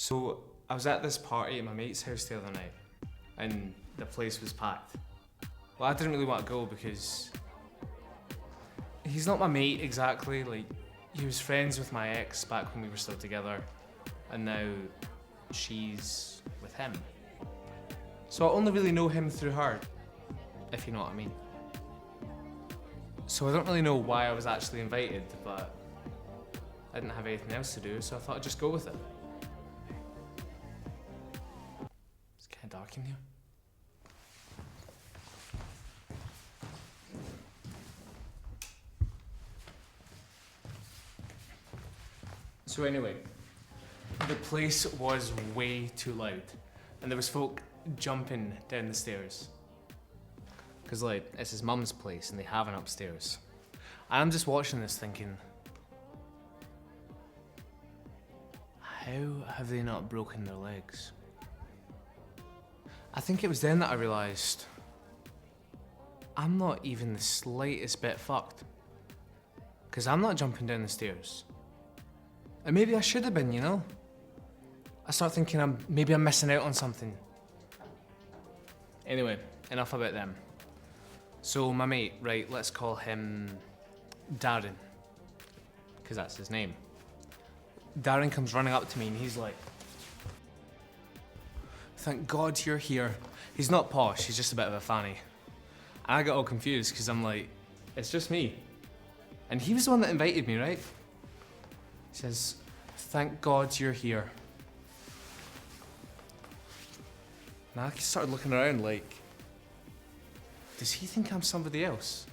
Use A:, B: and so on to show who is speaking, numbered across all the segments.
A: So I was at this party at my mate's house the other night, and the place was packed. Well, I didn't really want to go because he's not my mate exactly. Like, he was friends with my ex back when we were still together, and now she's with him. So I only really know him through her, if you know what I mean. So I don't really know why I was actually invited, but I didn't have anything else to do, so I thought I'd just go with it. It's kind of dark in here. So anyway, the place was way too loud, and there was folk jumping down the stairs. Cause like, it's his mum's place and they have an upstairs. And I'm just watching this thinking, how have they not broken their legs? I think it was then that I realised I'm not even the slightest bit fucked. Cause I'm not jumping down the stairs. And maybe I should have been, you know? I start thinking maybe I'm missing out on something. Anyway, enough about them. So my mate, right, let's call him Darren, because that's his name. Darren comes running up to me and he's like, "Thank God you're here." He's not posh, he's just a bit of a fanny. And I got all confused because I'm like, it's just me. And he was the one that invited me, right? He says, "Thank God you're here." And I started looking around like, does he think I'm somebody else?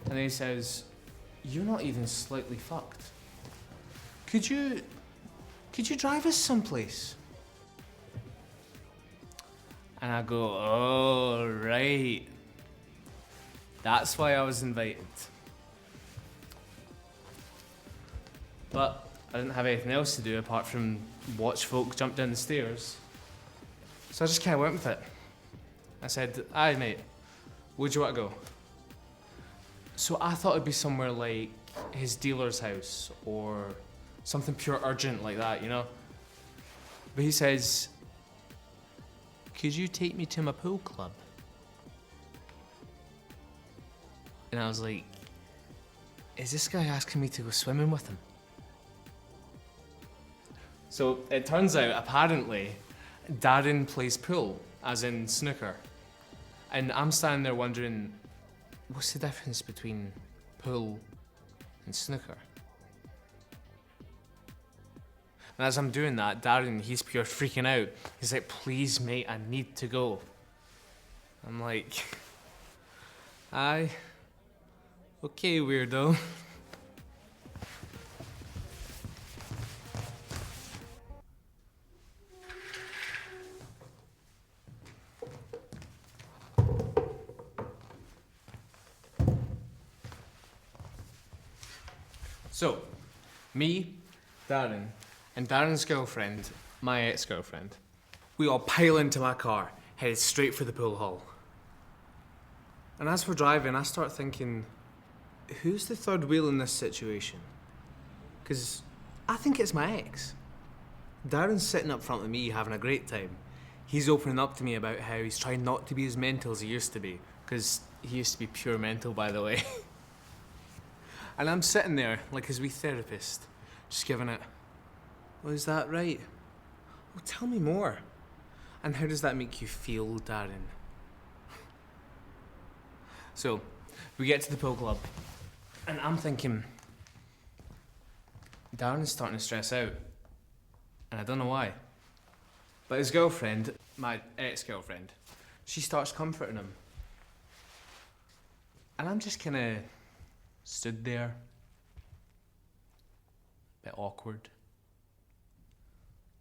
A: And then he says, "You're not even slightly fucked. Could you drive us someplace?" And I go, "Oh, right. That's why I was invited." But I didn't have anything else to do apart from watch folk jump down the stairs. So I just kind of went with it. I said, "Aye, mate, where'd you want to go?" So I thought it'd be somewhere like his dealer's house or something pure urgent like that, you know? But he says, "Could you take me to my pool club?" And I was like, is this guy asking me to go swimming with him? So it turns out, apparently, Darren plays pool, as in snooker. And I'm standing there wondering, what's the difference between pool and snooker? And as I'm doing that, Darren, he's pure freaking out. He's like, "Please, mate, I need to go." I'm like, "Aye, okay, weirdo." So, me, Darren, and Darren's girlfriend, my ex-girlfriend, we all pile into my car, headed straight for the pool hall. And as we're driving, I start thinking, who's the third wheel in this situation? Because I think it's my ex. Darren's sitting up front with me, having a great time. He's opening up to me about how he's trying not to be as mental as he used to be, because he used to be pure mental, by the way. And I'm sitting there like his wee therapist, just giving it, "Oh, is that right? Oh, tell me more. And how does that make you feel, Darren?" So, we get to the pool club, and I'm thinking, Darren's starting to stress out, and I don't know why. But his girlfriend, my ex-girlfriend, she starts comforting him. And I'm just kind of stood there, a bit awkward.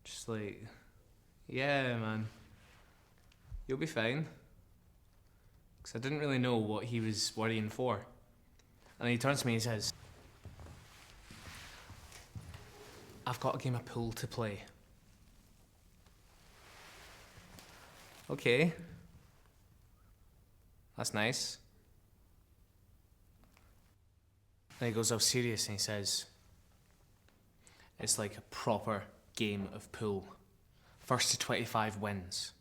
A: Just like, "Yeah, man, you'll be fine." Because I didn't really know what he was worrying for. And then he turns to me and he says, "I've got a game of pool to play." Okay. That's nice. And he goes all serious and he says, "It's like a proper game of pool. First to 25 wins.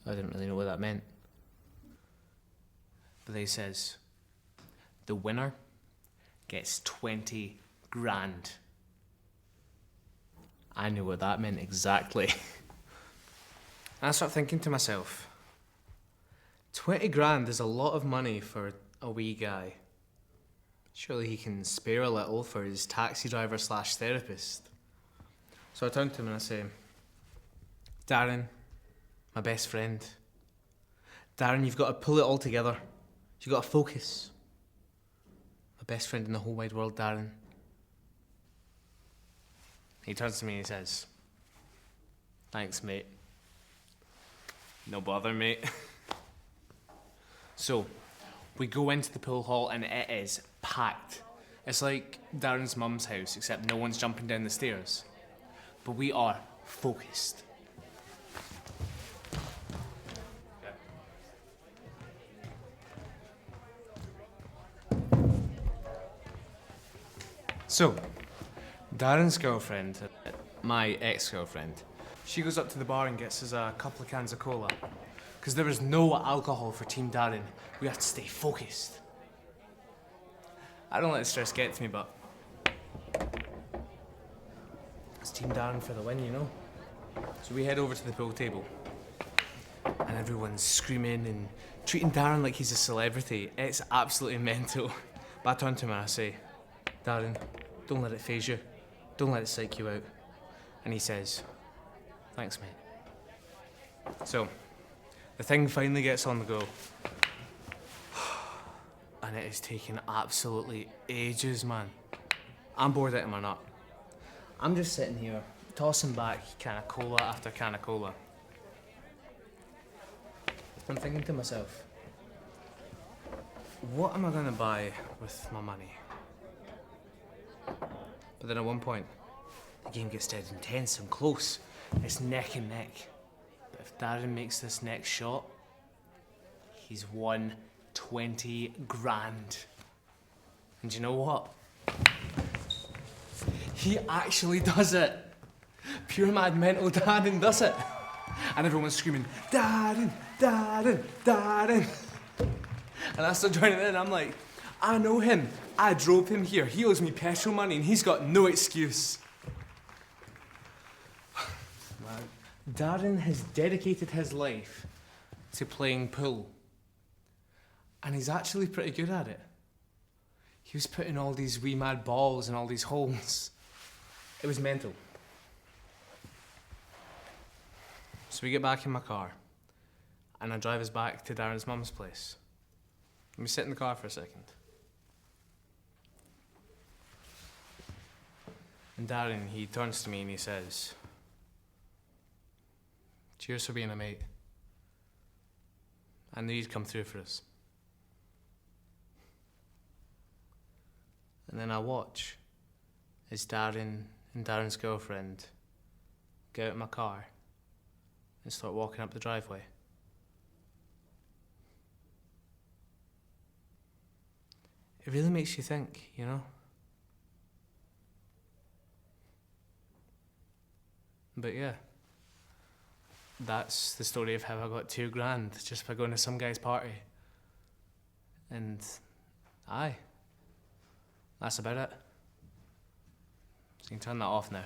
A: I didn't really know what that meant. But they says, the winner gets 20 grand. I knew what that meant exactly. And I started thinking to myself, 20 grand is a lot of money for a wee guy. Surely he can spare a little for his taxi driver / therapist. So I turn to him and I say, Darren, my best friend. Darren, you've got to pull it all together. You've got to focus. My best friend in the whole wide world, Darren. He turns to me and he says, thanks, mate. No bother, mate. So, we go into the pool hall and it is packed. It's like Darren's mum's house, except no one's jumping down the stairs. But we are focused. So, Darren's girlfriend, my ex-girlfriend, she goes up to the bar and gets us a couple of cans of cola. Because there is no alcohol for Team Darren. We have to stay focused. I don't let the stress get to me, but it's Team Darren for the win, you know? So we head over to the pool table. And everyone's screaming and treating Darren like he's a celebrity. It's absolutely mental. But I turn to him and I say, Darren, don't let it faze you. Don't let it psych you out. And he says, thanks, mate. So, the thing finally gets on the go. And it is taking absolutely ages, man. I'm bored out of my nut. I'm just sitting here, tossing back can of cola after can of cola. I'm thinking to myself, what am I gonna buy with my money? But then at one point, the game gets dead intense and close. It's neck and neck. But if Darren makes this next shot, he's won 20 grand. And you know what? He actually does it. Pure mad mental Darren does it. And everyone's screaming, Darren, Darren, Darren. And I start joining in and I'm like, I know him. I drove him here. He owes me petrol money and he's got no excuse. Man, Darren has dedicated his life to playing pool. And he's actually pretty good at it. He was putting all these wee mad balls in all these holes. It was mental. So we get back in my car and I drive us back to Darren's mum's place. And we sit in the car for a second. And Darren, he turns to me and he says, cheers for being a mate. I knew you'd come through for us. And then I watch as Darren and Darren's girlfriend get out of my car and start walking up the driveway. It really makes you think, you know? But yeah, that's the story of how I got 2 grand just by going to some guy's party. And aye, that's about it. So you can turn that off now.